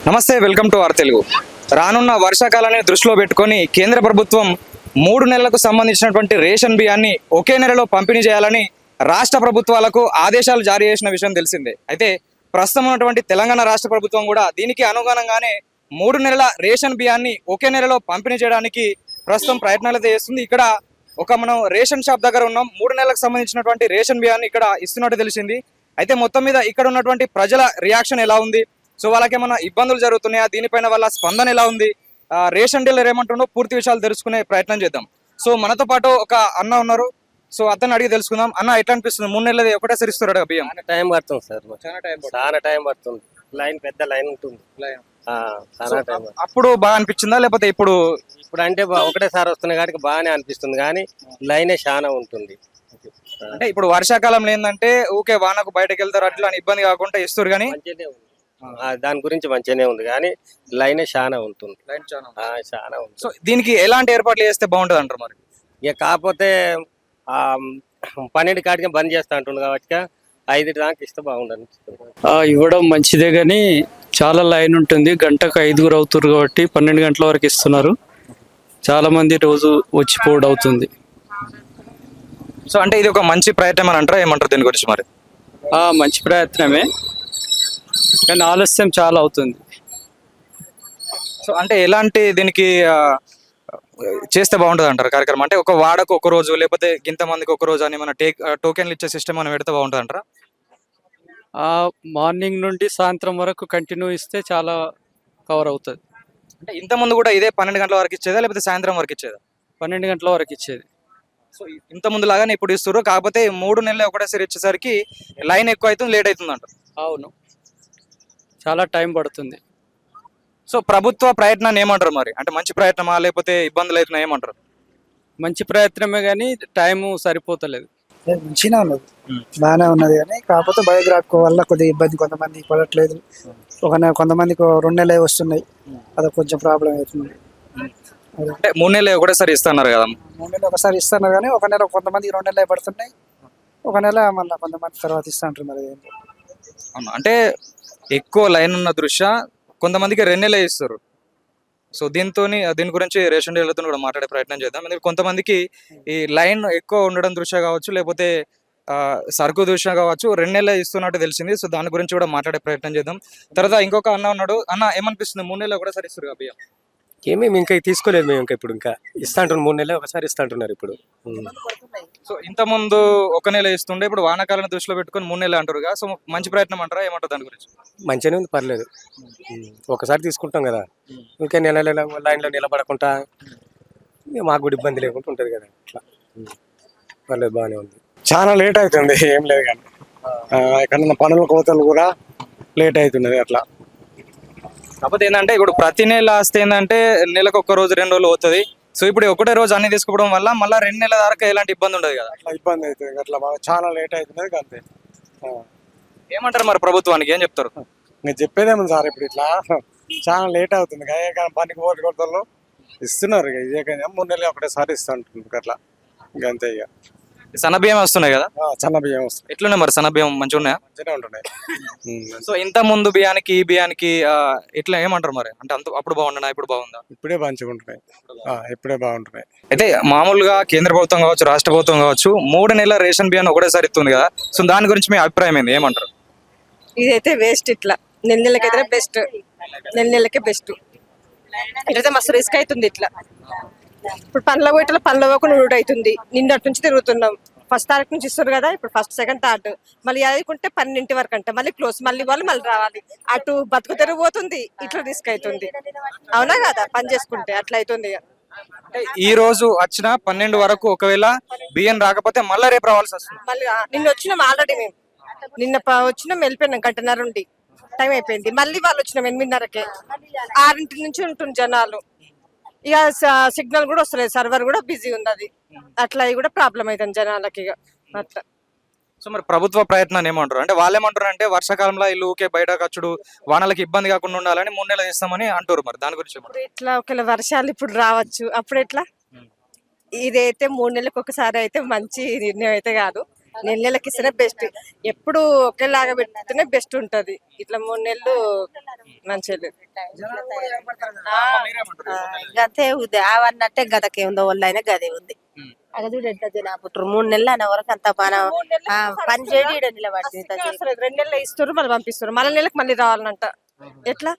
నమస్తే, welcome to are Telugu. రానున్న వర్షాకాలాన్ని దృష్టిలో పెట్టుకొని కేంద్ర ప్రభుత్వం 3 నెలలకు సంబంధించినటువంటి రేషన్ బియ్యాన్ని ఒకే నెలలో పంపిణీ చేయాలని రాష్ట్ర ప్రభుత్వాలకు ఆదేశాలు జారీ చేసిన విషయం తెలిసిందే. అయితే ప్రస్తుతం ఉన్నటువంటి తెలంగాణ రాష్ట్ర ప్రభుత్వం కూడా దీనికి అనుగుణంగానే 3 నెలల రేషన్ బియ్యాన్ని ఒకే నెలలో పంపిణీ చేయడానికి ప్రస్తుతం ప్రయత్నాలు చేస్తుంది. ఇక్కడ మనం రేషన్ షాప్ దగ్గర ఉన్నాం. 3 నెలలకు సంబంధించినటువంటి రేషన్ బియ్యాన్ని ఇక్కడ ఇస్తున్నట్టు తెలిసింది. అయితే మొత్తం మీద ఇక్కడ ఉన్నటువంటి ప్రజల రియాక్షన్ ఎలా ఉంది, సో వాళ్ళకి ఏమైనా ఇబ్బందులు జరుగుతున్నాయా, దీనిపైన వాళ్ళ స్పందన ఎలా ఉంది, రేషన్ డీలర్ ఏమంటుండో పూర్తి విషయాలు తెలుసుకునే ప్రయత్నం చేద్దాం. సో మనతో పాటు ఒక అన్న ఉన్నారు. సో అతన్ని అడిగి తెలుసుకుందాం. అన్న, ఎట్లా అనిపిస్తుంది? 3 నెలలు ఒకటేసారి ఇస్తున్నాడు బియ్యం? టైం పడుతుంది సార్, చాలా టైం పడుతుంది. పెద్ద లైన్ ఉంటుంది. చాలా టైం. అప్పుడు బాగా అనిపించిందా, లేకపోతే ఇప్పుడు అంటే ఒకటేసారి వస్తున్నాయి కాబట్టి బాగానే అనిపిస్తుంది, కానీ లైనే చాలా ఉంటుంది. అంటే ఇప్పుడు వర్షాకాలంలో ఏంటంటే ఊకే వానకు బయటకు వెళ్తారు, అట్లా ఇబ్బంది కాకుండా ఇస్తారు. కానీ దాని గురించి మంచిగానే ఉంది, కానీ లైనే చాలా ఉంటుంది. చాలా ఉంది. సో దీనికి ఎలాంటి ఏర్పాట్లు చేస్తే బాగుంటుంది అంటారు మరి? ఇక కాకపోతే 12 కాటికి బంద్ చేస్తా అంటుంది కాబట్టి 5 దాకా ఇస్తే బాగుండదు. ఇవ్వడం మంచిదే, కానీ చాలా లైన్ ఉంటుంది. గంటకు 5 అవుతారు కాబట్టి 12 గంటల వరకు ఇస్తున్నారు. చాలా మంది రోజు వచ్చిపోవడం అవుతుంది. సో అంటే ఇది ఒక మంచి ప్రయత్నం అని అంటారా, ఏమంటారు దీని గురించి మరి? మంచి ప్రయత్నమే, కానీ ఆలస్యం చాలా అవుతుంది. సో అంటే ఎలాంటి దీనికి చేస్తే బాగుంటుంది అంటారు కార్యక్రమం? అంటే ఒక వాడకు ఒక రోజు, లేకపోతే ఇంతమందికి ఒక రోజు అని మన టోకెన్లు ఇచ్చే సిస్టమ్ అని పెడితే బాగుంటుంది అంటారా? మార్నింగ్ నుండి సాయంత్రం వరకు కంటిన్యూ ఇస్తే చాలా కవర్ అవుతుంది. అంటే ఇంతకుముందు కూడా ఇదే 12 గంటల వరకు ఇచ్చేదా, లేకపోతే సాయంత్రం వరకు ఇచ్చేదా? 12 గంటల వరకు ఇచ్చేది. సో ఇంత ముందు లాగానే ఇప్పుడు ఇస్తారు, కాకపోతే 3 నెలలు ఒకటేసారి ఇచ్చేసరికి లైన్ ఎక్కువ అవుతుంది, లేట్ అవుతుంది అంటారు. అవును, చాలా టైం పడుతుంది. సో ప్రభుత్వ ప్రయత్నాన్ని ఏమంటారు మరి? అంటే మంచి ప్రయత్నమా, లేకపోతే ఇబ్బందులు అవుతున్నాయి, ఏమంటారు? మంచి ప్రయత్నమే, కానీ టైము సరిపోతలేదు. మంచిగా ఉన్నది, బాగానే ఉన్నది, కానీ కాకపోతే బయోగ్రాఫ్ వల్ల కొద్దిగా ఇబ్బంది, కొంతమంది పడట్లేదు. కొంతమందికి 2 నెలలే వస్తున్నాయి, అది కొంచెం ప్రాబ్లం అవుతుంది. అంటే 3 నెలలు ఒకటేసారి ఇస్తున్నారు కదా? 3 నెలలు ఒకసారి ఇస్తున్నారు, కానీ ఒక నెల కొంతమందికి 2 నెలలే పడుతున్నాయి, ఒక నెల మళ్ళీ కొంతమంది తర్వాత ఇస్తా అంటారు. మరి అవును, అంటే ఎక్కువ లైన్ ఉన్న దృష్ట్యా కొంతమందికి 2 నెలలే ఇస్తారు. సో దీని గురించి రేషన్ డీలర్తో కూడా మాట్లాడే ప్రయత్నం చేద్దాం. ఎందుకంటే కొంతమందికి ఈ లైన్ ఎక్కువ ఉండడం దృష్ట్యా కావచ్చు, లేకపోతే సరుకు దృష్ట్యా కావచ్చు, 2 నెలలే ఇస్తున్నట్టు తెలిసింది. సో దాని గురించి కూడా మాట్లాడే ప్రయత్నం చేద్దాం. తర్వాత ఇంకొక అన్న ఉన్నాడు. అన్న, ఏమనిపిస్తుంది? 3 నెలలు ఒకటేసారి ఇస్తారు బియ్యం? ఏమేమి ఇంకా తీసుకోలేదు మేము, ఇప్పుడు ఇంకా ఇస్తా అంటున్నారు. 3 నెలలు ఒకసారి ఇస్తా అంటున్నారు ఇప్పుడు. సో ఇంత ముందు 1 నెల ఇస్తుండే, ఇప్పుడు వానాకాలను దృష్టిలో పెట్టుకొని 3 నెలలు అంటారు కదా. సో మంచి ప్రయత్నం అంటారా, ఏమంటారు దాని గురించి? మంచిగానే ఉంది, పర్లేదు. ఒకసారి తీసుకుంటాం కదా, ఇంకా నెల లైన్లో నిలబడకుండా మాకు కూడా ఇబ్బంది లేకుండా ఉంటుంది కదా, అట్లా పర్లేదు, బాగానే ఉంది. చాలా లేట్ అవుతుంది, ఏం లేదు, కానీ ఎక్కడన్నా పనుల కోతలు కూడా లేట్ అవుతున్నది అట్లా. కాకపోతే ఏంటంటే ఇప్పుడు ప్రతి నెల వస్తే ఏంటంటే నెలకు 1 రోజు 2 రోజులు అవుతుంది. సో ఇప్పుడు ఒకటే రోజు అన్ని తీసుకోవడం వల్ల మళ్ళీ 2 నెలల దాకా ఎలాంటి ఇబ్బంది ఉండదు కదా? అట్లా ఇబ్బంది అవుతుంది, అట్లా చాలా లేట్ అవుతున్నది అంతే. ఏమంటారు మరి ప్రభుత్వానికి, ఏం చెప్తారు? నేను చెప్పేదేమో సార్, ఇప్పుడు ఇట్లా చాలా లేట్ అవుతుంది, కానీ పనికి పోటీ కొడతలు ఇస్తున్నారు. ఇదే కానీ 3 నెలలు ఒకటేసారి ఇస్తూ ఉంటుంది అట్లా, ఇంకంతే. ఇక సన్న బియ్యం వస్తున్నాయి కదా, సన్న బియ్యం వస్తుంది. ఎట్లున్నాయి మరి సన్న బియ్యం? మంచిగా ఉన్నాయా? మంచిగా ఉంటున్నాయి. సో ఇంత ముందు బియ్యానికి ఈ బియ్యానికి ఇట్లా ఏమంటారు మరి? అంటే అప్పుడు బాగుండనా, ఇప్పుడు బాగుందా? ఇప్పుడే మంచిగా ఉంటున్నాయి, ఇప్పుడే బాగుంటున్నాయి. అయితే మామూలుగా కేంద్ర ప్రభుత్వం కావచ్చు, రాష్ట్ర ప్రభుత్వం కావచ్చు, 3 నెలల రేషన్ బియ్యాన్ని ఒకటేసారి ఇస్తుంది కదా. సో దాని గురించి మీ అభిప్రాయం ఏంది, ఏమంటారు? ఇదైతే వేస్ట్, ఇట్లా నెలలకైతే బెస్ట్, నెలకే బెస్ట్. ఇట్లయితే మస్తు రిస్క్ అవుతుంది. ఇట్లా ఇప్పుడు పనుల పోయిట్లో పనుల పోకుండా రూట్ అవుతుంది. నిన్నటి నుంచి తిరుగుతున్నాం. 1st తారీఖు నుంచి ఇస్తారు కదా, ఇప్పుడు 1st, 2nd, 3rd మళ్ళీ అదికుంటే 12 వరకు అంటే మళ్ళీ క్లోజ్, మళ్ళీ వాళ్ళు మళ్ళీ రావాలి. అటు బతుకు తెరిగిపోతుంది, ఇట్లా రిస్క్ అవుతుంది. అవునా కదా, పని చేసుకుంటే అట్లా అవుతుంది. ఈ రోజు వచ్చిన 12 వరకు ఒకవేళ బియ్యం రాకపోతే మళ్ళీ రేపు రావాల్సి వస్తుంది. మళ్ళీ నిన్న వచ్చినాం ఆల్రెడీ, మేము నిన్న వచ్చినాం, వెళ్ళిపోయినాం, 1:30 నుండి టైం అయిపోయింది. మళ్ళీ వాళ్ళు వచ్చినాం 8:30కే. 6 నుంచి ఉంటుంది జనాలు. ఇక సిగ్నల్ కూడా వస్తలేదు, సర్వర్ కూడా బిజీ ఉంది. అది అట్లా కూడా ప్రాబ్లం అవుతుంది జనాలకి ఇక అట్లా. సో మరి ప్రభుత్వ ప్రయత్నాన్ని ఏమంటారు? అంటే వాళ్ళు ఏమంటారు అంటే వర్షాకాలంలో ఇల్లు ఊకే బయట ఖర్చుడు, వానలకి ఇబ్బంది కాకుండా ఉండాలని 3 నెలలు ఇస్తామని అంటారు. మరి దాని గురించి ఇప్పుడు ఇట్లా ఒకవేళ వర్షాలు ఇప్పుడు రావచ్చు, అప్పుడు ఎట్లా? ఇదైతే 3 నెలలకు ఒకసారి అయితే మంచి నిర్ణయం అయితే కాదు. నెలకి ఇస్తేనే బెస్ట్. ఎప్పుడు ఒకేలాగా పెడితేనే బెస్ట్ ఉంటది. ఇట్లా 3 నెలలు మంచిగా లేదు. గతే ఉంది అవన్నట్టే గతకేముందో వాళ్ళైనా గదే ఉంది. అక్కడ చూడు ఎట్లా జనాపుట్రు 3 నెలలు అనే వరకు అంత పని చేయడం ఈడ నిలబడుతుంది. 2 నెలలు ఇస్తారు మళ్ళీ పంపిస్తారు, మళ్ళీ నెలకు మళ్ళీ రావాలంట. ఎట్లా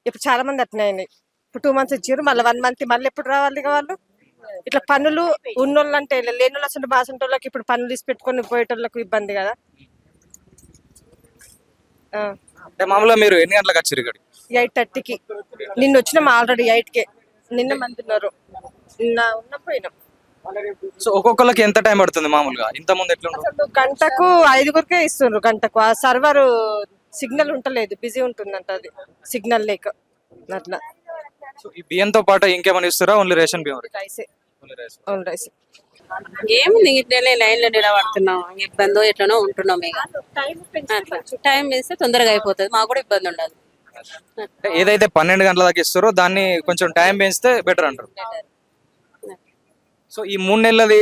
ఇప్పుడు చాలా మంది అట్నే అయినాయి. ఇప్పుడు 2 months ఇచ్చారు, మళ్ళీ 1 month మళ్ళీ ఎప్పుడు రావాలి వాళ్ళు. ఇట్లా పనులు ఉన్నోళ్ళు అంటే లేని వాళ్ళు అసలు బాసంటి వాళ్ళకి ఇప్పుడు పనులు తీసి పెట్టుకొని పోయేటోళ్ళకు ఇబ్బంది కదా. అంటే మామూలుగా మీరు ఎన్ని గంటలకు వచ్చారు ఇక్కడికి? 8:30కి నిన్న వచ్చినాం, ఆల్రెడీ 8కే. నిన్న మంది ఉన్నారు, నిన్న ఉన్న పోయినాం. సో ఒక్కొక్కరికి ఎంత టైం పడుతుంది మామూలుగా? ఇంత ముందు ఎట్లా ఉంటుంది? అసలు గంటకు 5గురికే ఇస్తున్నారు. గంటకు ఆ సర్వర్ సిగ్నల్ ఉంటలేదు, బిజీ ఉంటుందంట అది సిగ్నల్ లేక. అట్లా సో ఈ బియ్యంతో పాటు ఇంకేమైనా ఇస్తారా? ఓన్లీ రేషన్ బియ్యం? రైసే, ఓన్లీ రైస్. ఏముంది ఇట్లనే లైన్ లో నిలబడుతున్నాం, ఇబ్బందో ఎట్లనో ఉంటున్నాం. ఇక అట్లా టైం వేస్తే తొందరగా అయిపోతుంది, మాకు కూడా ఇబ్బంది ఉండదు. అంటే ఏదైతే 12 గంటల దాకా ఇస్తారో దాన్ని కొంచెం టైం పెంచితే బెటర్ అంటారు. సో ఈ 3 నెలలది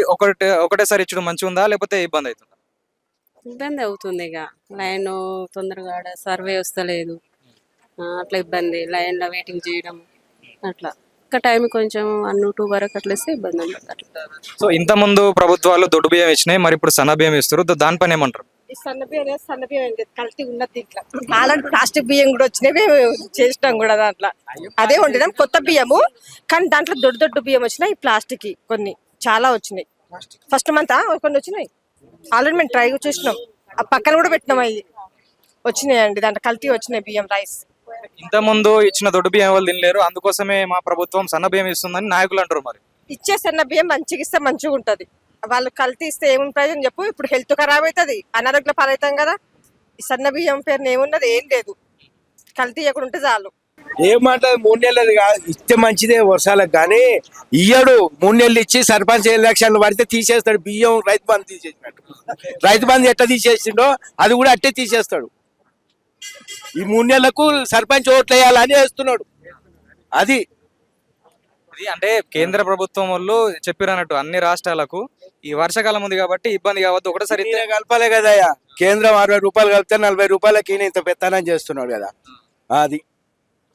ఒకటేసారి ఇచ్చడం మంచిగా ఉందా లేకపోతే ఇబ్బంది అవుతుందా? ఇబ్బంది అవుతుంది, ఇక లైన్ తొందరగా సర్వే వస్తలేదు, అట్లా ఇబ్బంది. లైన్ లో వెయిటింగ్ చేయడం అట్లా. ఇంకా టైం కొంచెం 1-2 వరకు అట్లా ఇస్తే ఇబ్బంది ఉండదు అట్లా. సో ఇంత ముందు ప్రభుత్వాలు దొడ్డు బియ్యం ఇచ్చినాయి, మరి ఇప్పుడు సన్న బియ్యం ఇస్తారు, దానిపైన ఏమంటారు? ఈ సన్న బియ్యం ఏం లేదు, కల్తీ ఉన్నది దీంట్లో. అలాంటి ప్లాస్టిక్ బియ్యం కూడా వచ్చినాయి, మేము చేసినాం కూడా దాంట్లో. అదే వండినాం కొత్త బియ్యము, కానీ దాంట్లో దొడ్డు బియ్యం వచ్చినాయి. ప్లాస్టిక్ కొన్ని చాలా వచ్చినాయి. ఫస్ట్ మంత్ కొన్ని వచ్చినాయి, ఆల్రెడీ మేము ట్రై చేసినాం. ఆ పక్కన కూడా పెట్టినాం, అవి వచ్చినాయండి. దాంట్లో కల్తీ వచ్చినాయి బియ్యం, రైస్. ఇంత ముందు ఇచ్చిన దొడ్డు బియ్యం ఎవరు తినలేరు, అందుకోసమే మా ప్రభుత్వం సన్న బియ్యం ఇస్తుందని నాయకులు అంటారు. మరి ఇచ్చే సన్న బియ్యం మంచిగా ఇస్తే మంచిగా ఉంటది. వాళ్ళు కల్తీ ఇస్తే ఏముంది ప్రయోజనం చెప్పు? ఇప్పుడు హెల్త్ ఖరాబ్ అవుతుంది, అనారోగ్య పాలవుతాం కదా. ఈ సన్న బియ్యం పేరున ఏమున్నది? ఏం లేదు. కల్తీ ఇవ్వకుండా ఉంటే చాలు. ఏమంట 3 నెలలు ఇస్తే మంచిదే వర్షాలకు, కానీ ఇయ్యడు. 3 నెలలు ఇచ్చి సర్పంచ్ ఎలక్షన్లు పడితే తీసేస్తాడు బియ్యం. రైతు బంధు తీసేసినట్టు, రైతు బంధు ఎట్లా తీసేసిండో అది కూడా అట్టే తీసేస్తాడు. ఈ 3 నెలలకు సర్పంచ్ ఓట్లు వేయాలని వేస్తున్నాడు. అది అంటే కేంద్ర ప్రభుత్వం వాళ్ళు చెప్పిరన్నట్టు అన్ని రాష్ట్రాలకు ఈ వర్షాకాలం ఉంది కాబట్టి ఇబ్బంది కావద్దు, ఒకటేసారి ఈయన కలపాలే కదయ్యా. కేంద్రం 60 రూపాయలు కలిపితే 40 రూపాయలకి ఈయన ఇంత పెత్తనం చేస్తున్నాడు కదా. అది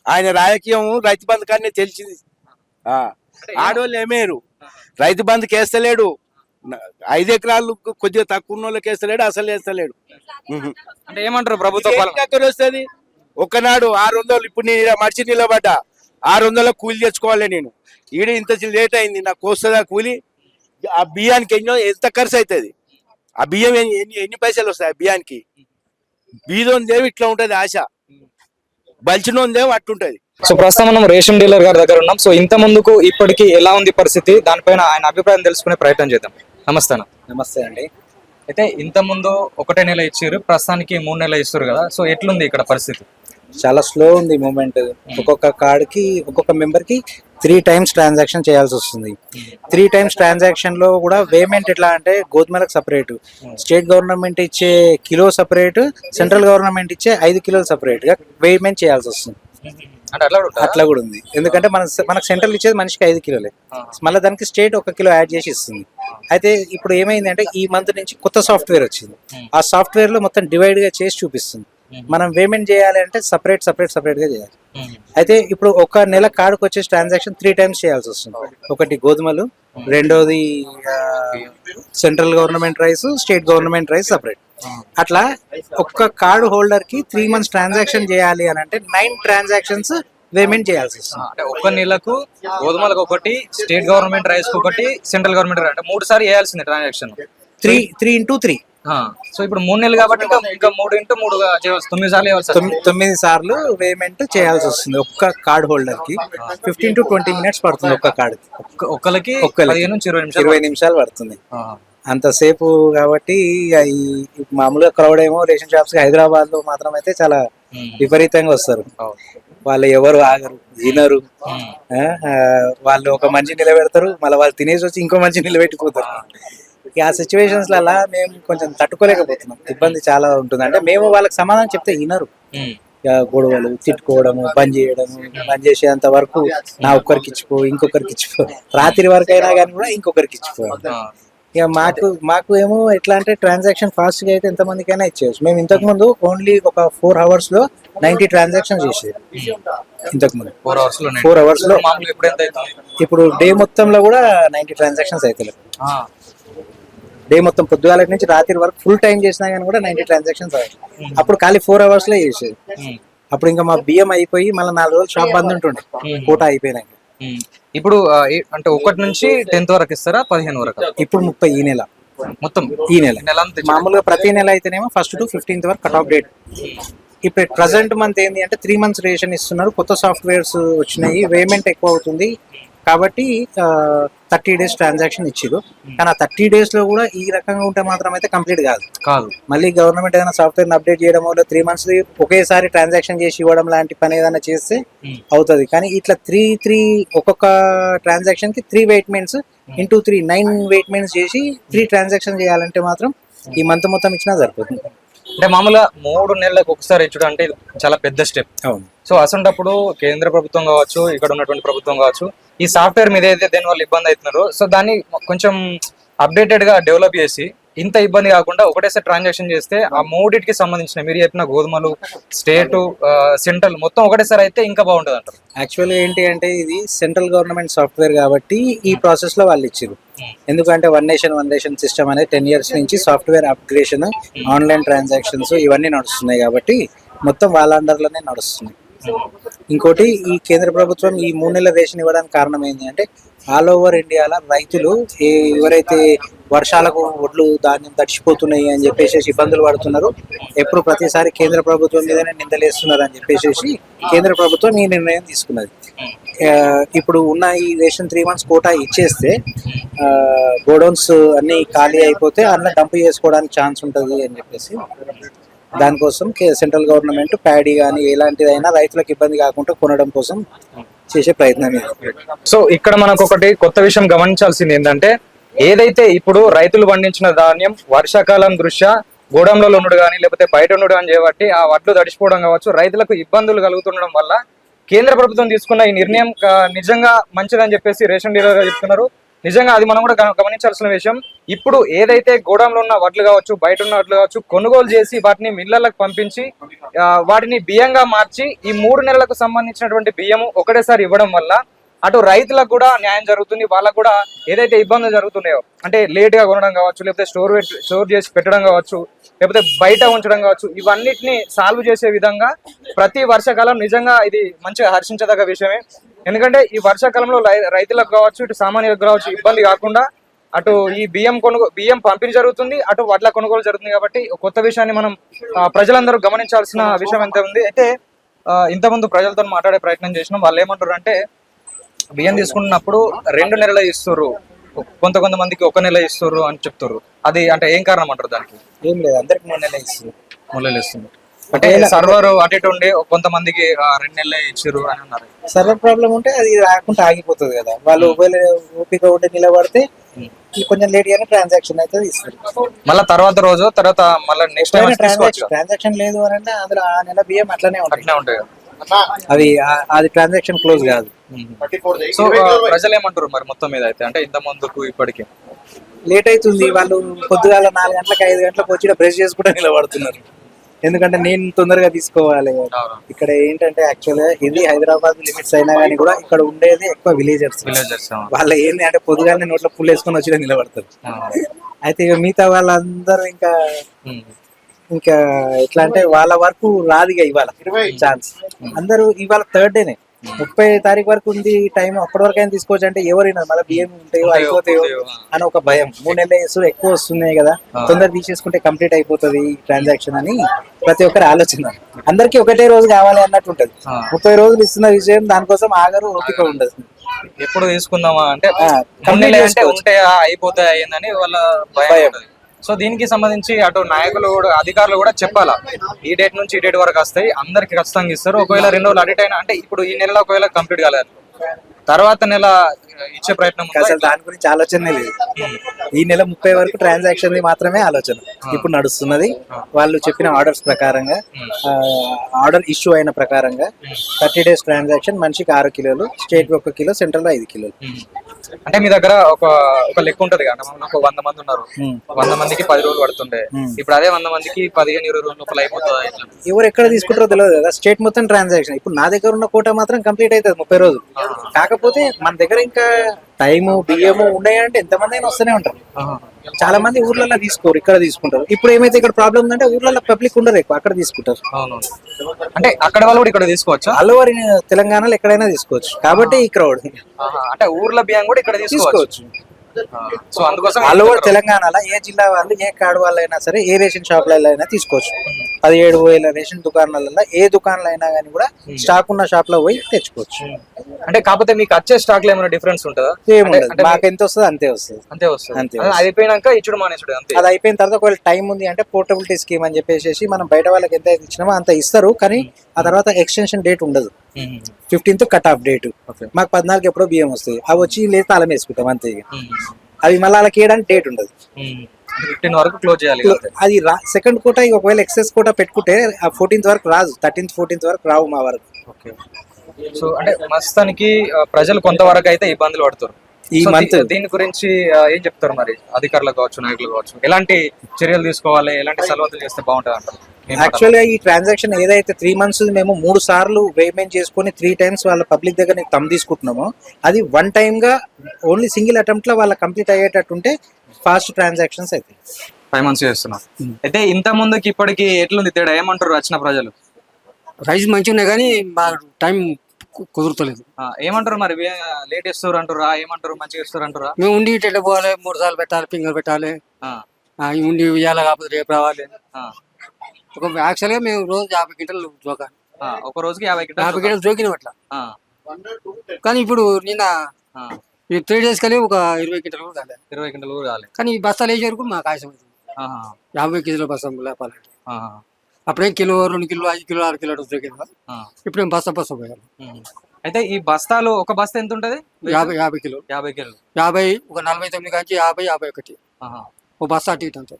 ఆయన రాజకీయం. రైతు బంధు కానీ తెలిసింది. ఆడవాళ్ళు ఏమేరు, రైతు బంధుకి వేస్తలేడు. 5 ఎకరాలు కొద్దిగా తక్కువ ఉన్న వాళ్ళకి వేస్తలేడు, అసలు వేస్తలేడు. అంటే ఏమంటారు ప్రభుత్వం ఎక్కడ వస్తుంది? ఒక్కనాడు 600. ఇప్పుడు నేను మడిచి నిలబడ్డా, 600 కూలి తెచ్చుకోవాలి నేను. ఈడ ఇంత లేట్ అయింది, నాకు వస్తుందా కూలి? ఆ బియ్యానికి ఎంత ఖర్చు అవుతుంది? ఆ బియ్యం ఎన్ని పైసలు వస్తాయి ఆ బియ్యానికి? బీదోందేమో ఇట్లా ఉంటది ఆశ, బలిచినోందేమో అట్టుంటది. సో ప్రస్తుతం మనం రేషన్ డీలర్ గారి దగ్గర ఉన్నాం. సో ఇంత ముందుకు ఇప్పటికి ఎలా ఉంది పరిస్థితి, దానిపైన ఆయన అభిప్రాయం తెలుసుకునే ప్రయత్నం చేద్దాం. నమస్తే అన్న. నమస్తే అండి. అయితే ఇంత ముందు 1 నెల ఇచ్చారు, ప్రస్తుతానికి 3 నెలలు ఇస్తారు కదా. సో ఎట్లుంది ఇక్కడ పరిస్థితి? చాలా స్లో ఉంది మూమెంట్. ఒక్కొక్క కార్డుకి ఒక్కొక్క మెంబర్కి 3 times ట్రాన్సాక్షన్ చేయాల్సి వస్తుంది. 3 times ట్రాన్సాక్షన్ లో కూడా పేమెంట్ ఎట్లా అంటే గోధుమలకు సపరేట్, స్టేట్ గవర్నమెంట్ ఇచ్చే కిలో సపరేట్, సెంట్రల్ గవర్నమెంట్ ఇచ్చే 5 కిలోలు సపరేట్ గా పేమెంట్ చేయాల్సి వస్తుంది. అట్లా కూడా ఉంది. ఎందుకంటే మనకు సెంట్రల్ ఇచ్చేది మనిషికి 5 కిలోలే, మళ్ళీ దానికి స్టేట్ 1 కిలో యాడ్ చేసి ఇస్తుంది. అయితే ఇప్పుడు ఏమైంది అంటే ఈ మంత్ నుంచి కొత్త సాఫ్ట్వేర్ వచ్చింది. ఆ సాఫ్ట్వేర్ లో మొత్తం డివైడ్ గా చేసి చూపిస్తుంది. మనం పేమెంట్ చేయాలి అంటే సపరేట్ గా చేయాలి. అయితే ఇప్పుడు 1 నెల కార్డుకు వచ్చే ట్రాన్సాక్షన్ 3 times చేయాల్సి వస్తుంది. ఒకటి గోధుమలు, రెండోది central government rice, state government rice separate. అట్లా ఒక్క కార్డు హోల్డర్ కి 3 months ట్రాన్సాక్షన్ చేయాలి అని అంటే 9 transactions పేమెంట్ చేయాల్సి వస్తుంది. అంటే 1 నెలకు గోధుమలకు ఒకటి, స్టేట్ గవర్నమెంట్ రైస్ ఒకటి, సెంట్రల్ గవర్నమెంట్ అంటే 3 సార్లు చేయాల్సింది ట్రాన్సాక్షన్. 3 into 3. సో ఇప్పుడు 3 నెలలు కాబట్టి ఇంకా 3 into 3 చేయవచ్చు, 9 సార్లు చేయవచ్చు. 9 సార్లు పేమెంట్ చేయాల్సి వస్తుంది ఒక్క కార్డ్ హోల్డర్ కి. 15 to 20 minutes పడుతుంది ఒక్క కార్డు. ఒక్కరికి 15 నుంచి 20 నిమిషాలు పడుతుంది. అంతసేపు కాబట్టి ఈ మామూలుగా క్రౌడ్ ఏమో రేషన్ షాప్స్ హైదరాబాద్ లో మాత్రం అయితే చాలా విపరీతంగా వస్తారు. వాళ్ళు ఎవరు ఆగరు, వినరు. వాళ్ళు ఒక మంచి నిలబెడతారు, మళ్ళీ వాళ్ళు తినేసి వచ్చి ఇంకో మంచి నిలబెట్టిపోతారు. ఆ సిచ్యువేషన్స్ లలో మేము కొంచెం తట్టుకోలేకపోతున్నాం. ఇబ్బంది చాలా ఉంటుంది. అంటే మేము వాళ్ళకి సమాధానం చెప్తే వినరు. గొడవలు, తిట్టుకోవడము, బంద్ చేయడము, బంద్ చేసేంత వరకు నా ఒక్కరికి ఇచ్చిపో, ఇంకొకరికి ఇచ్చిపో, రాత్రి వరకు అయినా కానీ కూడా ఇంకొకరికి ఇచ్చిపో. ఇక మాకు ఏమో ఎట్లా అంటే ట్రాన్సాక్షన్ ఫాస్ట్ గా అయితే ఎంతమందికైనా ఇచ్చేయచ్చు. మేము ఇంతకు ముందు ఓన్లీ ఒక 4 hours లో 90 ట్రాన్సాక్షన్ చేసేది ఇంతకు ముందు. 4 hours లో 4 hours లో. మామూలుగా ఇప్పుడు ఎంత అవుతుంది? ఇప్పుడు డే మొత్తంలో కూడా 90 ట్రాన్సాక్షన్స్ అవుతలేదు. డే మొత్తం పొద్దుగాల నుంచి రాత్రి వరకు ఫుల్ టైం చేసినా కానీ కూడా 90 ట్రాన్సాక్షన్స్ అవుతాయి. అప్పుడు ఖాళీ 4 hours లో చేసేది. అప్పుడు ఇంకా మా బియ్యం అయిపోయి మళ్ళీ 4 రోజులు షాప్ బంద్ ఉంటుండే పూట అయిపోయినాక. ఇప్పుడు అంటే 1 నుంచి 10th వరకు ఇస్తారా, 15 వరకు? ఇప్పుడు 30 ఈ నెల మొత్తం ఈ నెల నెల అంతా మామూలుగా ప్రతి నెల అయితేనేమో 1st to 15th వరకు కట్ ఆఫ్ డేట్. ఇప్పుడు ప్రెసెంట్ మంత్ ఏంటి అంటే 3 months రేషన్ ఇస్తున్నారు. కొత్త సాఫ్ట్వేర్స్ వచ్చినాయి, పేమెంట్ ఎక్కువ అవుతుంది కాబట్టి 30 days ట్రాన్సాక్షన్ ఇచ్చారు. కానీ ఆ 30 days లో కూడా ఈ రకంగా ఉంటే మాత్రం అయితే కంప్లీట్ కాదు. మళ్ళీ గవర్నమెంట్ ఏదైనా సాఫ్ట్వేర్ అప్డేట్ చేయడం వల్ల 3 months ఒకేసారి ట్రాన్సాక్షన్ చేసి ఇవ్వడం లాంటి పని ఏదైనా చేస్తే అవుతుంది. కానీ ఇట్లా 3 ఒక్కొక్క ట్రాన్సాక్షన్ కి 3 వెయిట్మెంట్స్ ఇంటూ 3 9 వెయిట్మెంట్స్ చేసి 3 ట్రాన్సాక్షన్ చేయాలంటే మాత్రం ఈ మంత్ మొత్తం ఇచ్చినా సరిపోతుంది. అంటే మామూలుగా 3 నెలలకు ఒకసారి ఇచ్చడం అంటే ఇది చాలా పెద్ద స్టెప్. అవును. సో అసంటప్పుడు కేంద్ర ప్రభుత్వం కావచ్చు, ఇక్కడ ఉన్నటువంటి ప్రభుత్వం కావచ్చు, ఈ సాఫ్ట్వేర్ మీద అయితే దేని వల్ల ఇబ్బంది అవుతున్నారు, సో దాన్ని కొంచెం అప్డేటెడ్ గా డెవలప్ చేసి ఇంత ఇబ్బంది కాకుండా ఒకటేసారి ట్రాన్సాక్షన్ చేస్తే ఆ మూడింటికి సంబంధించిన మీరు చెప్పిన గోధుమలు, స్టేట్, సెంట్రల్ మొత్తం ఒకటేసారి అయితే ఇంకా బాగుంటుంది అంటారు. యాక్చువల్గా ఏంటి అంటే ఇది సెంట్రల్ గవర్నమెంట్ సాఫ్ట్వేర్ కాబట్టి ఈ ప్రాసెస్ లో వాళ్ళు ఇచ్చారు. ఎందుకంటే వన్ నేషన్ సిస్టమ్ అనేది 10 years నుంచి సాఫ్ట్వేర్ అప్గ్రేషన్, ఆన్లైన్ ట్రాన్సాక్షన్స్ ఇవన్నీ నడుస్తున్నాయి కాబట్టి మొత్తం వాళ్ళ అండర్లోనే నడుస్తున్నాయి. ఇంకోటి ఈ కేంద్ర ప్రభుత్వం ఈ 3 నెలల రేషన్ ఇవ్వడానికి కారణం ఏంటి అంటే ఆల్ ఓవర్ ఇండియాలో రైతులు ఎవరైతే వర్షాలకు ఒడ్లు ధాన్యం తడిచిపోతున్నాయి అని చెప్పేసి ఇబ్బందులు పడుతున్నారు, ఎప్పుడు ప్రతిసారి కేంద్ర ప్రభుత్వం మీదనే నిందలేస్తున్నారు అని చెప్పేసి కేంద్ర ప్రభుత్వం ఈ నిర్ణయం తీసుకున్నది. ఇప్పుడు ఉన్న ఈ రేషన్ 3 months కోటా ఇచ్చేస్తే గోడౌన్స్ అన్ని ఖాళీ అయిపోతే అన్న డంప్ చేసుకోవడానికి ఛాన్స్ ఉంటుంది అని చెప్పేసి దానికోసం సెంట్రల్ గవర్నమెంట్ ప్యాడీ కానీ ఎలాంటిదైనా రైతులకు ఇబ్బంది కాకుండా కొనడం కోసం చేసే ప్రయత్నం. సో ఇక్కడ మనకు ఒకటి కొత్త విషయం గమనించాల్సింది ఏంటంటే ఏదైతే ఇప్పుడు రైతులు పండించిన ధాన్యం వర్షాకాలం దృష్ట్యా గోడంలో ఉండడు కానీ లేకపోతే బయట ఉండడు అని చేయబట్టి ఆ వడ్లు తడిచిపోవడం కావచ్చు, రైతులకు ఇబ్బందులు కలుగుతుండడం వల్ల కేంద్ర ప్రభుత్వం తీసుకున్న ఈ నిర్ణయం నిజంగా మంచిదని చెప్పేసి రేషన్ డీలర్ చెప్తున్నారు. నిజంగా అది మనం కూడా గమనించాల్సిన విషయం. ఇప్పుడు ఏదైతే గోడంలో ఉన్న వడ్లు కావచ్చు, బయట ఉన్న వడ్లు కావచ్చు, కొనుగోలు చేసి వాటిని మిల్లర్లకు పంపించి వాటిని బియ్యంగా మార్చి ఈ 3 నెలలకు సంబంధించినటువంటి బియ్యము ఒకటేసారి ఇవ్వడం వల్ల అటు రైతులకు కూడా న్యాయం జరుగుతుంది, వాళ్ళకు కూడా ఏదైతే ఇబ్బందులు జరుగుతున్నాయో అంటే లేట్ గా కొనడం కావచ్చు, లేకపోతే స్టోర్ చేసి పెట్టడం కావచ్చు, లేకపోతే బయట ఉంచడం కావచ్చు, ఇవన్నిటిని సాల్వ్ చేసే విధంగా ప్రతి వర్షాకాలం నిజంగా ఇది మంచిగా హర్షించదగ్గ విషయమే. ఎందుకంటే ఈ వర్షాకాలంలో రైతులకు కావచ్చు, ఇటు సామాన్యులకు కావచ్చు ఇబ్బంది కాకుండా అటు ఈ బియ్యం పంపిణీ జరుగుతుంది, అటు వడ్ల కొనుగోలు జరుగుతుంది. కాబట్టి కొత్త విషయాన్ని మనం ప్రజలందరూ గమనించాల్సిన విషయం ఎంత ఉంది. అయితే ఇంతకుముందు ప్రజలతో మాట్లాడే ప్రయత్నం చేసినాం. వాళ్ళు ఏమంటారు అంటే బియ్యం తీసుకున్నప్పుడు 2 నెలలు ఇస్తారు, కొంతమందికి 1 నెల ఇస్తారు అని చెప్తారు. అది అంటే ఏం కారణం అంటారు దానికి? ఏం లేదు, అందరికి 3 నెలలు ఇస్తున్నారు. 3 నెలలు ఇస్తున్నారు అంటే సర్వర్ అటు ఇటు ఉండి కొంతమందికి 2 నెలలే ఇచ్చారు అని అన్నారు. సర్వర్ ప్రాబ్లం ఉంటే అది రాకుండా ఆగిపోతుంది కదా. వాళ్ళు ఒకవేళ ఓపిక ఉండి నిలబడితే కొంచెం లేట్ గానే ట్రాన్సాక్షన్ అయితే ఇస్తారు. మళ్ళీ తర్వాత మళ్ళీ నెక్స్ట్ ట్రాన్సాక్షన్ లేదు అని అంటే అందులో ఆ నెల బియ్యం అట్లనే ఉంటాయి. అది ట్రాన్సాక్షన్ క్లోజ్ కాదు. సో ప్రజలు ఏమంటారు మరి మొత్తం మీద అయితే అంటే ఇంత ముందుకు ఇప్పటికి లేట్ అవుతుంది. వాళ్ళు పొద్దుగాల 4 గంటలకు 5 గంటలకు వచ్చి బ్రష్ చేసుకుంటూ నిలబడుతున్నారు. ఎందుకంటే నేను తొందరగా తీసుకోవాలి. ఇక్కడ ఏంటంటే యాక్చువల్గా ఇది హైదరాబాద్ లిమిట్స్ అయినా కానీ కూడా ఇక్కడ ఉండేది ఎక్కువ విలేజర్స్. వాళ్ళ ఏంటి అంటే పొద్దుగానే నోట్లో పుల్ వేసుకొని వచ్చి నిలబడతారు. అయితే ఇక మిగతా వాళ్ళందరూ ఇంకా ఎట్లా అంటే వాళ్ళ వరకు రాదుగా ఇవాళ ఛాన్స్. అందరూ ఇవాళ 3rd డేనే 30 తారీఖు వరకు ఉంది టైం, అప్పటి వరకు అయినా తీసుకోవచ్చు అంటే ఎవరైనా మళ్ళీ బియ్యం ఉంటాయో అయిపోతాయో అని ఒక భయం. 3 నెలలు ఎక్కువ వస్తున్నాయి కదా, తొందర తీసేసుకుంటే కంప్లీట్ అయిపోతుంది ట్రాన్సాక్షన్ అని ప్రతి ఒక్కరి ఆలోచన. అందరికి ఒకటే రోజు కావాలి అన్నట్టు ఉంటది. 30 రోజులు ఇస్తున్న విషయం దానికోసం ఆగరు, ఓపిక ఉండదు. ఎప్పుడు తీసుకుందామా అంటే ఉంటాయా అయిపోతాయా అయ్యిందని వాళ్ళ భయం. సో దీనికి సంబంధించి అటు నాయకులు కూడా అధికారులు కూడా చెప్పాలా, ఈ డేట్ నుంచి ఈ డేట్ వరకు వస్తాయి, అందరికి ఖచ్చితంగా ఇస్తారు. ఒకవేళ 2 రోజులు అడిట్ అయినా అంటే ఇప్పుడు ఈ నెలలో ఒకవేళ కంప్లీట్ కాలేదు, తర్వాత నెల ఇచ్చే ప్రయత్నం అసలు దాని గురించి ఆలోచనే లేదు. ఈ నెల 30 వరకు ట్రాన్సాక్షన్ మాత్రమే ఆలోచన ఇప్పుడు నడుస్తున్నది. వాళ్ళు చెప్పిన ఆర్డర్స్ ప్రకారంగా, ఆర్డర్ ఇష్యూ అయిన ప్రకారంగా 30 days ట్రాన్సాక్షన్, మనిషికి 6 కిలోలు, స్టేట్ 1 కిలో, సెంట్రల్ 5 కిలోలు. అంటే మీ దగ్గర ఒక లెక్క ఉంటది కదా, ఒక 100 మంది ఉన్నారు, 100 మందికి 10 రోజులు పడుతుండే, ఇప్పుడు అదే 100 మందికి 15-20 రోజుల లోపల అయిపోతుందా ఇట్లా? ఎవరు ఎక్కడ తీసుకుంటారో తెలియదు కదా, స్టేట్ మొత్తం ట్రాన్సాక్షన్. ఇప్పుడు నా దగ్గర ఉన్న కోట మాత్రం కంప్లీట్ అవుతుంది 30 రోజులు. కాకపోతే మన దగ్గర ఇంకా టైము బియ్యము ఉన్నాయంటే ఎంతమంది అయినా వస్తూనే ఉంటారు. చాలా మంది ఊర్లలో తీసుకోరు, ఇక్కడ తీసుకుంటారు. ఇప్పుడు ఏమైతే ఇక్కడ ప్రాబ్లం ఉందంటే ఊర్లలో పబ్లిక్ ఉండరు, ఎక్కువ అక్కడ తీసుకుంటారు. అవును. అంటే అక్కడ వాళ్ళు కూడా ఇక్కడ తీసుకోవచ్చా? ఆల్ ఓవర్ తెలంగాణలో ఎక్కడైనా తీసుకోవచ్చు, కాబట్టి ఈ క్రౌడ్. అంటే ఊర్ల బియ్యం కూడా ఇక్కడ తీసుకోవచ్చు. సో అందుకోసం ఆల్ ఓవర్ తెలంగాణలో ఏ జిల్లా వాళ్ళు, ఏ కార్డు వాళ్ళు అయినా సరే, ఏ రేషన్ షాపులలో అయినా తీసుకోవచ్చు. 17,000 రేషన్ దుకాణాలలో ఏ దుకాణాలు అయినా కానీ కూడా స్టాక్ ఉన్న షాప్ లో పోయి తెచ్చుకోవచ్చు. అంటే కాకపోతే మీకు వచ్చే స్టాక్ లో ఏమైనా డిఫరెన్స్ ఉంటుందా? ఏముండదు, మాకు ఎంత వస్తుంది అంతే వస్తుంది. అంతే అది అయిపోయినాక ఇచ్చుడు మానేసుడు అంతే. అది అయిపోయిన తర్వాత ఒకవేళ టైం ఉంది అంటే పోర్టబిలిటీ స్కీమ్ అని చెప్పేసి మనం బయట వాళ్ళకి ఎంత ఇచ్చినామో అంత ఇస్తారు, కానీ ఆ తర్వాత ఎక్స్టెన్షన్ డేట్ ఉండదు. 15th cut off date. మాకు 14 ఎప్పుడో బియ్యం వస్తాయి, అవి వచ్చి లేదు తాళం వేసుకుంటాం అంతే. అవి మళ్ళీ వాళ్ళకి వేయడానికి డేట్ ఉండదు, 15 వరకు క్లోజ్ చేయాలి. అది సెకండ్ కోట ఒకవేళ ఎక్సెస్ కోట పెట్టుకుంటే ఆ 14th వరకు రాదు, 13th 14th వరకు రావు మా వరకు. సో అంటే మస్తానికి ప్రజలు కొంతవరకు అయితే ఇబ్బందులు పడుతారు ఈ మంత్. దీని గురించి ఏం చెప్తారు మరి అధికారులు కావచ్చు, నాయకులు కావచ్చు? ఎలాంటి చర్యలు తీసుకోవాలి, ఎలాంటి సలహాలు చేస్తే బాగుంటుంది అంటారు? యాక్చువల్గా ఈ ట్రాన్సాక్షన్ ఏదైతే 3 months మేము 3 సార్లు పేమెంట్ చేసుకుని 3 times వాళ్ళ పబ్లిక్ దగ్గర తమ్ తీసుకుంటున్నామో, అది 1 time గా ఓన్లీ సింగిల్ అటెంప్ట్ లో వాళ్ళ కంప్లీట్ అయ్యేటట్టు ఉంటే ఫాస్ట్ ట్రాన్సాక్షన్స్ అయితే 5 months చేస్తున్నాం. అయితే ఇంత ముందుకి ఇప్పటికి ఎట్లుంది తేడా? ఏమంటారు వచ్చిన ప్రజలు? రైస్ మంచిగా ఉన్నాయి కానీ మా టైం కుదురుతలేదు. ఏమంటారు మరి? లేట్ ఇస్తారు అంటారా? ఏమంటారు మంచిగా ఇస్తారు అంటారా? మేము ఉండి ఇట్లా పోవాలి, 3 సార్లు పెట్టాలి, ఫింగర్ పెట్టాలి, ఉండి ఇవ్వాలి, కాకపోతే రేపు రావాలి. యాక్చువల్గా మేము రోజు 50 క్వింటలు జోకాలి, ఒక రోజుకి 50 క్వింటలు జోకినాం అట్లా. కానీ ఇప్పుడు నిన్న 3 days కలిగి ఒక 20 క్వింటలు కూడా కాలేదు. 20 క్వింటలు కూడా కాలేదు. కానీ ఈ బస్తాలు వేసే వరకు మాకు ఆశ అవుతుంది. 50 కేజీల బస్తా లేపాలంటే అప్పుడేం కిలో, 2 కిలో, 5 కిలో, 6 కిలో దొరికింది. ఇప్పుడేం బస్తా పోయాలి. అయితే ఈ బస్తాలు ఒక బస్తా ఎంత ఉంటది? 50 కిలో. 50 కిలో, 50, ఒక 49 కాంచి 50, 51 ఒక బస్తా అటు ఇటు అంతా.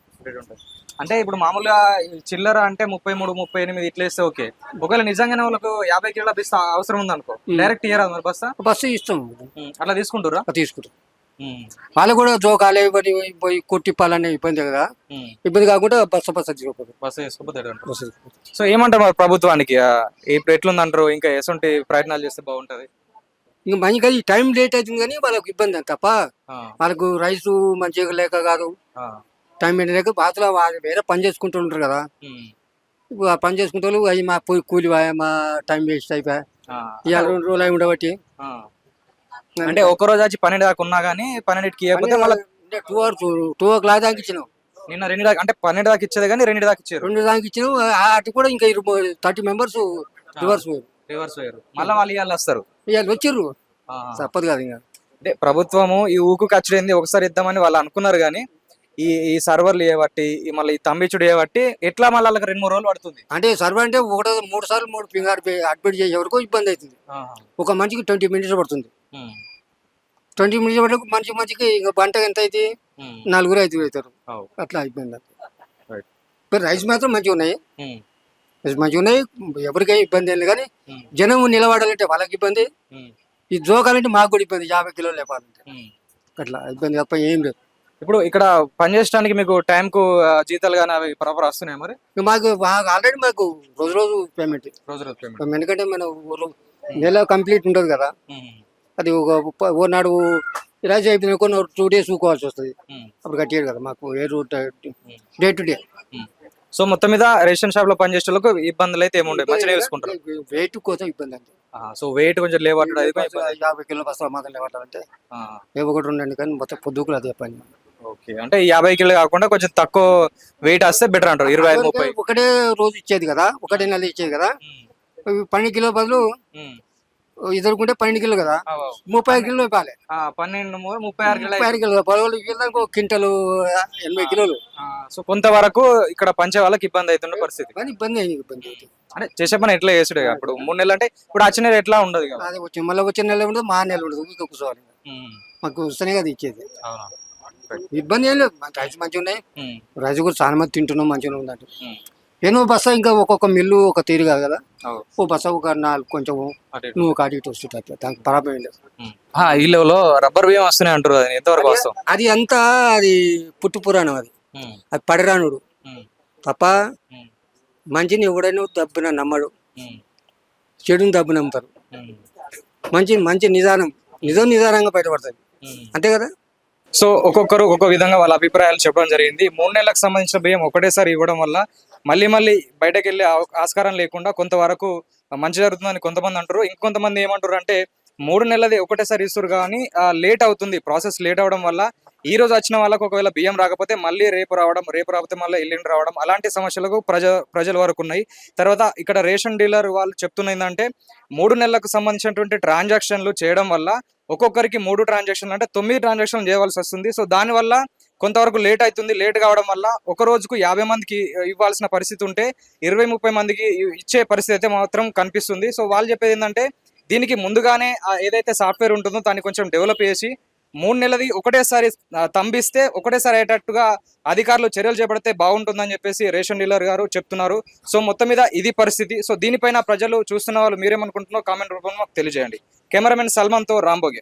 అంటే ఇప్పుడు మామూలుగా చిల్లర అంటే 33, 38 ఇట్లా ఇస్తే ఓకే. ఒకవేళ నిజంగానే వాళ్ళకు 50 కిలోల బస్తా అవసరం ఉందనుకో, డైరెక్ట్ ఇయ్యరా మరి బస్తా? బస్సు ఇస్తాం, అట్లా తీసుకుంటారా? తీసుకుంటాం. వాళ్ళు కూడా జోకాలే పోయి కొట్టిప్పాలనే ఇబ్బంది కదా, ఇబ్బంది కాకుండా బస్సు తీసుకోపోతే. సో ఏమంటారు మరి ప్రభుత్వానికి? ఇప్పుడు ఎట్లుందంటారు? ఇంకా ఎటువంటి ప్రయత్నాలు చేస్తే బాగుంటది? ఇంకా మంచిగా ఈ టైం లేట్ అవుతుంది కానీ వాళ్ళకి ఇబ్బంది అని తప్ప, వాళ్ళకు రైసు మంచిగా లేక కాదు, టైం లేక బాతులు వేరే పని చేసుకుంటుంటారు కదా. ఇప్పుడు ఆ పని చేసుకుంటే అవి మా కూలి మా టైం వేస్ట్ అయిపోయా, ఇవాళ 2 రోజులు అయి ఉండబట్టి. అంటే ఒక రోజు వచ్చి 12 దాకా ఉన్నా గానీ 12కి ఇవ్వకపోతే మళ్ళీ 2 o'clock దాకా ఇచ్చినాం. నిన్న 2 దాకా, అంటే 12 దాకా ఇచ్చేది కానీ 2 దాకా ఇచ్చారు. 2 దాకా ఇచ్చినాం. అటు కూడా ఇంకా 30 members రివర్స్ పోయారు. మళ్ళీ వాళ్ళు ఇవాళ వస్తారు, ఇవాళ వచ్చిర్రు, తప్పదు కదా. ఇంకా అంటే ప్రభుత్వము ఈ ఊకు ఖర్చులేంది ఒకసారి ఇద్దామని వాళ్ళు అనుకున్నారు కానీ ఈ సర్వర్లు చేయబట్టి, మళ్ళీ ఈ తంబిచుడు చేయబట్టి ఎట్లా మళ్ళీ వాళ్ళకి 2-3 రోజులు పడుతుంది. అంటే సర్వర్ అంటే 3 సార్లు 3 ఫింగర్ అడ్మిట్ చేసే వరకు ఇబ్బంది అవుతుంది. ఒక మనిషికి 20 minutes పడుతుంది. 20 minutes పడకు మనిషికి ఇంకా గంట ఎంత అయితే 4-5 అవుతారు, అట్లా అయిపోయింది. రైస్ మాత్రం మంచిగా ఉన్నాయి, మంచిగా ఉన్నాయి, ఎవరికైనా ఇబ్బంది ఏం లేదు. కానీ జనం నిలబడాలంటే వాళ్ళకి ఇబ్బంది, ఈ జోకాలంటే మాకు కూడా ఇబ్బంది, 50 కిలోలు లేపాలంటే అట్లా ఇబ్బంది తప్ప ఏం లేదు. ఇప్పుడు ఇక్కడ పనిచేయడానికి మీకు టైం కు జీతాలు కానీ అవి ప్రాపర్ వస్తున్నాయి మరి? మాకు ఆల్రెడీ మాకు రోజు పేమెంట్, ఎందుకంటే మన నెల కంప్లీట్ ఉంటుంది కదా. అది ఒక నాడు రైస్ అయిపోయిన కొన్ని 2 days ఊకోవాల్సి వస్తుంది, అప్పుడు కట్టాడు కదా మాకు డే టు డే. సో మొత్తం మీద రేషన్ షాప్ లో పనిచేసే వాళ్ళకు ఇబ్బందులు అయితే ఏముండే, మంచిగా చూసుకుంటారు. వెయిట్ కోసం ఇబ్బంది అంటే, సో వెయిట్ కొంచెం లేవట్టడం, 50 కిలోల బస్తా మాత్రం లేవట్టాలంటే ఒకటి ఉండండి, కానీ మొత్తం పొద్దుకులు అదే పని. ఓకే, అంటే 50 కిలో కాకుండా కొంచెం తక్కువ వెయిట్ వస్తే బెటర్ అంటారు. 25-30 ఒకటే రోజు ఇచ్చేది కదా, ఒకటే నెల ఇచ్చేది కదా. 12 కిలో బదులు ఇద్దరుకుంటే 12 కిలో కదా, 30 కిలో ఇవ్వాలి. 36 కిలో క్వింటలు 80 కిలోలు. సో కొంతవరకు ఇక్కడ పంచే వాళ్ళకి ఇబ్బంది అవుతున్న పరిస్థితి. ఇబ్బంది అంటే చేసే పని ఎట్లా చేసుడు? ఇప్పుడు 3 నెలలు అంటే ఇప్పుడు వచ్చిన నెల ఎట్లా ఉండదు కదా, అదే వచ్చి మళ్ళీ వచ్చే నెల ఉండదు, మా నెల ఉండదు, ఇంకా కూర్చోవాలి. మాకు వస్తేనే కదా ఇచ్చేది, ఇబ్బంది ఏం లేదు. రైస్ మంచిగా ఉన్నాయి, రైస్ కూడా చాలా మంది తింటున్నాం, మంచిగా ఉందంటే. ఎన్నో బస్సా ఇంకా ఒక్కొక్క మిల్లు ఒక తీరుగా కదా, అవు. ఓ బస్సా ఒక 4 కొంచెం అటు ఇటు. నువ్వు ఒక అటు ఇటు వస్తుంటే దానికి ప్రాబ్లం ఏం లేదు. ఈ లెవెల్లో రబ్బర్ బియ్యం వస్తున్నాయి అంటారు, అది ఎంతవరకు వాస్తవం? అది అంతా అది పుట్టు పురాణం, అది పడిరానుడు తప్ప మంచిని ఎవడైనా దబ్బున నమ్మడు, చెడుని దబ్బు నమ్ముతారు. మంచి నిదానంగా బయటపడుతుంది, అంతే కదా. సో ఒక్కొక్కరు ఒక్కొక్క విధంగా వాళ్ళ అభిప్రాయాలు చెప్పడం జరిగింది. 3 నెలలకు సంబంధించిన బియ్యం ఒకటేసారి ఇవ్వడం వల్ల మళ్ళీ బయటకు వెళ్ళే ఆస్కారం లేకుండా కొంతవరకు మంచి జరుగుతుందని కొంతమంది అంటారు. ఇంకొంతమంది ఏమంటారు అంటే 3 నెలలది ఒకటేసారి ఇస్తారు కానీ లేట్ అవుతుంది, ప్రాసెస్ లేట్ అవడం వల్ల ఈ రోజు వచ్చిన వాళ్ళకు ఒకవేళ బియ్యం రాకపోతే మళ్ళీ రేపు రాకపోతే మళ్ళీ ఎల్లుండి రావడం, అలాంటి సమస్యలకు ప్రజల వరకు ఉన్నాయి. తర్వాత ఇక్కడ రేషన్ డీలర్ వాళ్ళు చెప్తున్న ఏంటంటే 3 నెలలకు సంబంధించినటువంటి ట్రాన్సాక్షన్లు చేయడం వల్ల ఒక్కొక్కరికి 3 ట్రాన్సాక్షన్లు అంటే 9 ట్రాన్సాక్షన్లు చేయవలసి వస్తుంది. సో దానివల్ల కొంతవరకు లేట్ అవుతుంది. లేట్ కావడం వల్ల ఒక రోజుకు 50 మందికి ఇవ్వాల్సిన పరిస్థితి ఉంటే 20-30 మందికి ఇచ్చే పరిస్థితి అయితే మాత్రం కనిపిస్తుంది. సో వాళ్ళు చెప్పేది ఏంటంటే దీనికి ముందుగానే ఏదైతే సాఫ్ట్వేర్ ఉంటుందో దాన్ని కొంచెం డెవలప్ చేసి 3 నెలది ఒకటేసారి తంబిస్తే ఒకటేసారి అయ్యేటట్టుగా అధికారులు చర్యలు చేపడితే బాగుంటుందని చెప్పేసి రేషన్ డీలర్ గారు చెప్తున్నారు. సో మొత్తం మీద ఇది పరిస్థితి. సో దీనిపైన ప్రజలు చూస్తున్న వాళ్ళు మీరేమనుకుంటున్నారో కామెంట్ రూపంలో మాకు తెలియజేయండి. కెమెరామెన్ సల్మాన్తో రాంబోగే.